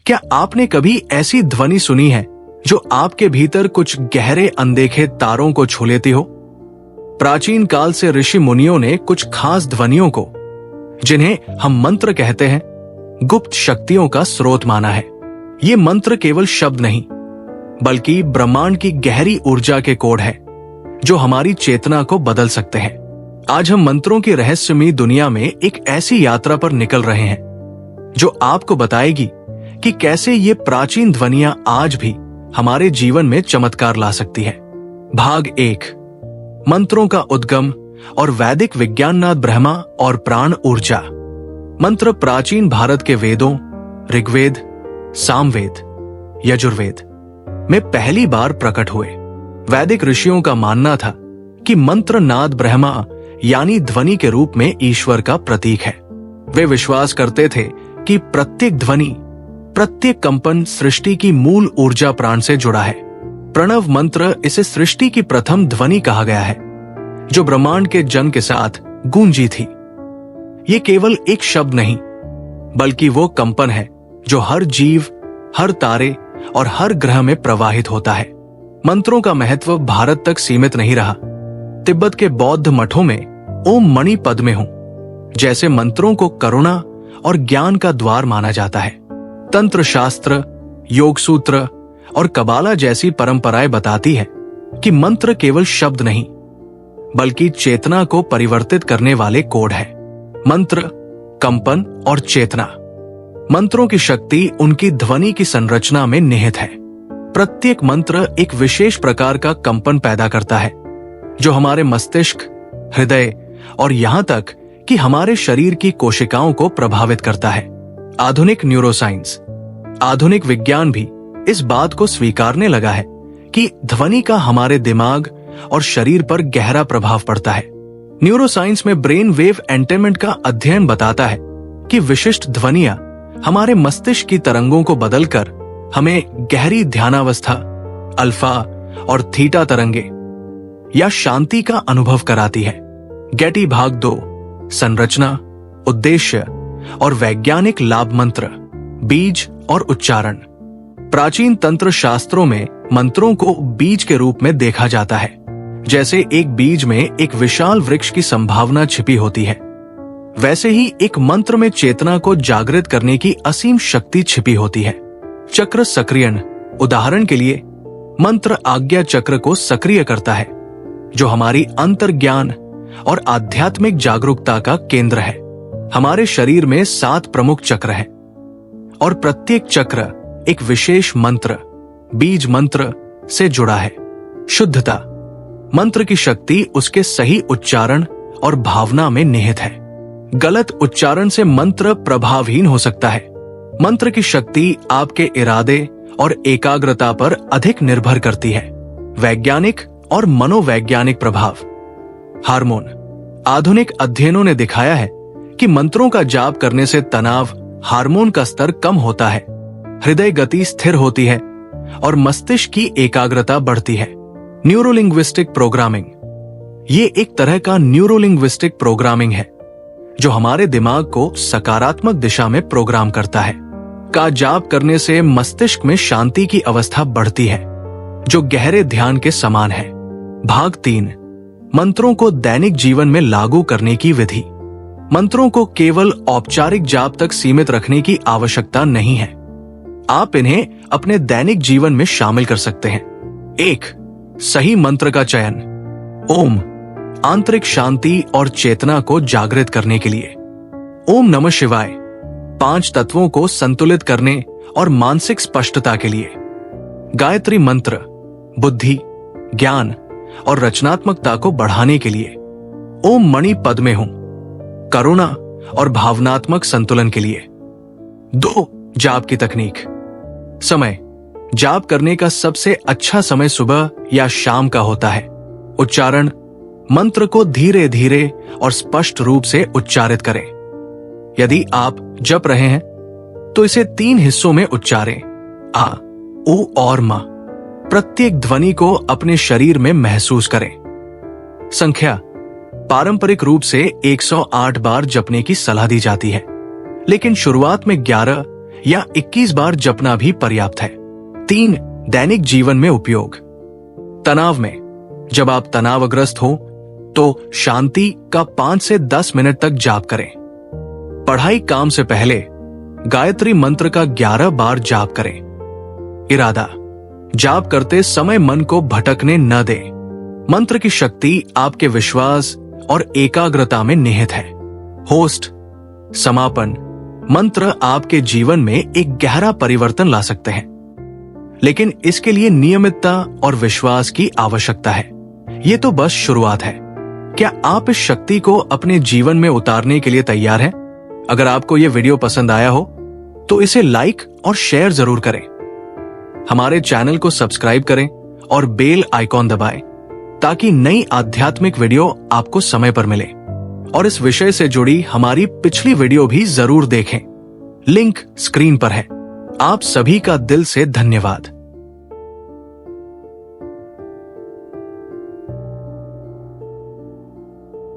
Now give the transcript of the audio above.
क्या आपने कभी ऐसी ध्वनि सुनी है जो आपके भीतर कुछ गहरे अनदेखे तारों को छू लेती हो? प्राचीन काल से ऋषि मुनियों ने कुछ खास ध्वनियों को, जिन्हें हम मंत्र कहते हैं, गुप्त शक्तियों का स्रोत माना है। ये मंत्र केवल शब्द नहीं, बल्कि ब्रह्मांड की गहरी ऊर्जा के कोड है जो हमारी चेतना को बदल सकते हैं। आज हम मंत्रों की रहस्यमयी दुनिया में एक ऐसी यात्रा पर निकल रहे हैं जो आपको बताएगी कि कैसे ये प्राचीन ध्वनियां आज भी हमारे जीवन में चमत्कार ला सकती है। भाग 1, मंत्रों का उद्गम और वैदिक विज्ञाननाद ब्रह्मा और प्राण ऊर्जा। मंत्र प्राचीन भारत के वेदों, ऋग्वेद, सामवेद, यजुर्वेद में पहली बार प्रकट हुए। वैदिक ऋषियों का मानना था कि मंत्र नाद ब्रह्मा यानी ध्वनि के रूप में ईश्वर का प्रतीक है। वे विश्वास करते थे कि प्रत्येक ध्वनि, प्रत्येक कंपन सृष्टि की मूल ऊर्जा प्राण से जुड़ा है। प्रणव मंत्र, इसे सृष्टि की प्रथम ध्वनि कहा गया है जो ब्रह्मांड के जन्म के साथ गूंजी थी। ये केवल एक शब्द नहीं, बल्कि वो कंपन है जो हर जीव, हर तारे और हर ग्रह में प्रवाहित होता है। मंत्रों का महत्व भारत तक सीमित नहीं रहा। तिब्बत के बौद्ध मठों में ओम मणि पद्मे हूं जैसे मंत्रों को करुणा और ज्ञान का द्वार माना जाता है। तंत्र शास्त्र, योग सूत्र और कबाला जैसी परंपराएं बताती है कि मंत्र केवल शब्द नहीं, बल्कि चेतना को परिवर्तित करने वाले कोड है। मंत्र, कंपन और चेतना। मंत्रों की शक्ति उनकी ध्वनि की संरचना में निहित है। प्रत्येक मंत्र एक विशेष प्रकार का कंपन पैदा करता है जो हमारे मस्तिष्क, हृदय और यहां तक कि हमारे शरीर की कोशिकाओं को प्रभावित करता है। आधुनिक न्यूरोसाइंस, आधुनिक विज्ञान भी इस बात को स्वीकारने लगा है कि ध्वनि का हमारे दिमाग और शरीर पर गहरा प्रभाव पड़ता है। न्यूरोसाइंस में ब्रेन वेव एंटेनमेंट का अध्ययन बताता है कि विशिष्ट ध्वनियां हमारे मस्तिष्क की तरंगों को बदलकर हमें गहरी ध्यानावस्था, अल्फा और थीटा तरंगे या शांति का अनुभव कराती है। गेटी भाग 2, संरचना, उद्देश्य और वैज्ञानिक लाभ। मंत्र, बीज और उच्चारण। प्राचीन तंत्र शास्त्रों में मंत्रों को बीज के रूप में देखा जाता है। जैसे एक बीज में एक विशाल वृक्ष की संभावना छिपी होती है, वैसे ही एक मंत्र में चेतना को जागृत करने की असीम शक्ति छिपी होती है। चक्र सक्रियण, उदाहरण के लिए मंत्र आज्ञा चक्र को सक्रिय करता है जो हमारी अंतर्ज्ञान और आध्यात्मिक जागरूकता का केंद्र है। हमारे शरीर में 7 प्रमुख चक्र हैं और प्रत्येक चक्र एक विशेष मंत्र, बीज मंत्र से जुड़ा है। शुद्धता, मंत्र की शक्ति उसके सही उच्चारण और भावना में निहित है। गलत उच्चारण से मंत्र प्रभावहीन हो सकता है। मंत्र की शक्ति आपके इरादे और एकाग्रता पर अधिक निर्भर करती है। वैज्ञानिक और मनोवैज्ञानिक प्रभाव। हार्मोन, आधुनिक अध्ययनों ने दिखाया है कि मंत्रों का जाप करने से तनाव हार्मोन का स्तर कम होता है, हृदय गति स्थिर होती है और मस्तिष्क की एकाग्रता बढ़ती है। न्यूरोलिंग्विस्टिक प्रोग्रामिंग, ये एक तरह का न्यूरोलिंग्विस्टिक प्रोग्रामिंग है जो हमारे दिमाग को सकारात्मक दिशा में प्रोग्राम करता है। का जाप करने से मस्तिष्क में शांति की अवस्था बढ़ती है जो गहरे ध्यान के समान है। भाग 3, मंत्रों को दैनिक जीवन में लागू करने की विधि। मंत्रों को केवल औपचारिक जाप तक सीमित रखने की आवश्यकता नहीं है। आप इन्हें अपने दैनिक जीवन में शामिल कर सकते हैं। 1, सही मंत्र का चयन। ओम, आंतरिक शांति और चेतना को जागृत करने के लिए। ओम नमः शिवाय, 5 तत्वों को संतुलित करने और मानसिक स्पष्टता के लिए। गायत्री मंत्र, बुद्धि, ज्ञान और रचनात्मकता को बढ़ाने के लिए। ओम मणि पद्मे हूं, करुणा और भावनात्मक संतुलन के लिए। 2, जाप की तकनीक। समय, जाप करने का सबसे अच्छा समय सुबह या शाम का होता है। उच्चारण, मंत्र को धीरे धीरे और स्पष्ट रूप से उच्चारित करें। यदि आप जप रहे हैं तो इसे 3 हिस्सों में उच्चारें, आ, उ और म। प्रत्येक ध्वनि को अपने शरीर में महसूस करें। संख्या, पारंपरिक रूप से 108 बार जपने की सलाह दी जाती है, लेकिन शुरुआत में 11 या 21 बार जपना भी पर्याप्त है। 3. दैनिक जीवन में उपयोग। तनाव में जब आप तनावग्रस्त हो तो शांति का 5 से 10 मिनट तक जाप करें। पढ़ाई काम से पहले गायत्री मंत्र का 11 बार जाप करें। इरादा, जाप करते समय मन को भटकने न दें। मंत्र की शक्ति आपके विश्वास और एकाग्रता में निहित है। होस्ट, समापन। मंत्र आपके जीवन में एक गहरा परिवर्तन ला सकते हैं, लेकिन इसके लिए नियमितता और विश्वास की आवश्यकता है। ये तो बस शुरुआत है। क्या आप इस शक्ति को अपने जीवन में उतारने के लिए तैयार हैं? अगर आपको ये वीडियो पसंद आया हो तो इसे लाइक और शेयर जरूर करें। हमारे चैनल को सब्सक्राइब करें और बेल आइकॉन दबाएं ताकि नई आध्यात्मिक वीडियो आपको समय पर मिले। और इस विषय से जुड़ी हमारी पिछली वीडियो भी जरूर देखें। लिंक स्क्रीन पर है। आप सभी का दिल से धन्यवाद।